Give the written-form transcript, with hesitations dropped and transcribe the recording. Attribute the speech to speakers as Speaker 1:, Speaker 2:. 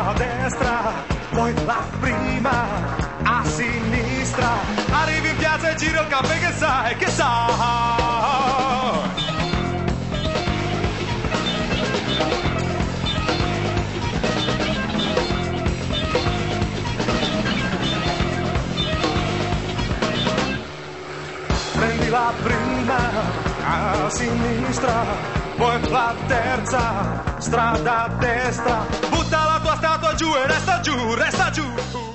Speaker 1: a destra, poi la prima a sinistra. Arrivi in piazza e giro il caffè, che sai, che sai. Prendi la prima a sinistra, poi la terza strada a destra. Butta la tua statua giù e resta giù, resta giù.